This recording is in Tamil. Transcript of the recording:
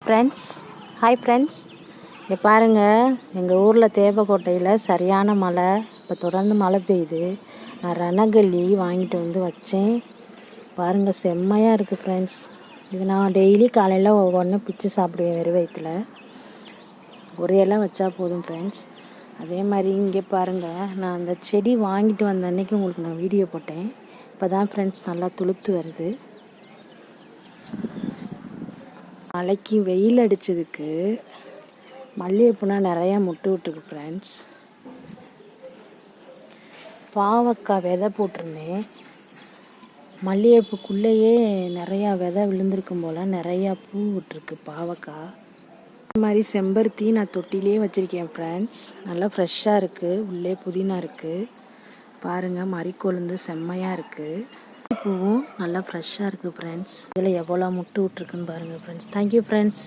ஹாய் ஃப்ரெண்ட்ஸ், இங்கே பாருங்கள், எங்கள் ஊரில் தேவக்கோட்டையில் சரியான மழை. இப்போ தொடர்ந்து மழை பெய்யுது. நான் ரணகல்லி வாங்கிட்டு வந்து வச்சேன். பாருங்கள், செம்மையாக இருக்குது ஃப்ரெண்ட்ஸ். இது நான் டெய்லி காலையில் ஒவ்வொன்றும் பிச்சு சாப்பிடுவேன் வெறும் வயிற்றுல. ஒரு இலை வச்சா போதும் ஃப்ரெண்ட்ஸ். அதே மாதிரி இங்கே பாருங்கள், நான் அந்த செடி வாங்கிட்டு வந்த அன்றைக்கி உங்களுக்கு நான் வீடியோ போட்டேன். இப்போ தான் ஃப்ரெண்ட்ஸ் நல்லா துளுத்து வருது. மழைக்கு வெயில் அடித்ததுக்கு மல்லிகைப்பூனா நிறையா முட்டு விட்டுருக்கு ஃப்ரெண்ட்ஸ். பாவக்காய் விதை போட்டிருந்தேன். மல்லிகைப்பூக்குள்ளேயே நிறையா விதை விழுந்திருக்கும் போல் நிறையா பூ விட்டுருக்கு பாவக்காய். இந்த மாதிரி செம்பருத்தி நான் தொட்டிலே வச்சுருக்கேன் ஃப்ரெண்ட்ஸ். நல்லா ஃப்ரெஷ்ஷாக இருக்குது. உள்ளே புதினா இருக்குது. பாருங்கள், மறிக்கொழுந்து செம்மையாக இருக்குது. பூவும் நல்லா ஃப்ரெஷ்ஷாக இருக்குது ஃப்ரெண்ட்ஸ். இதில் எவ்வளோ முட்டு விட்ருக்குன்னு பாருங்கள் ஃப்ரெண்ட்ஸ். Thank you friends.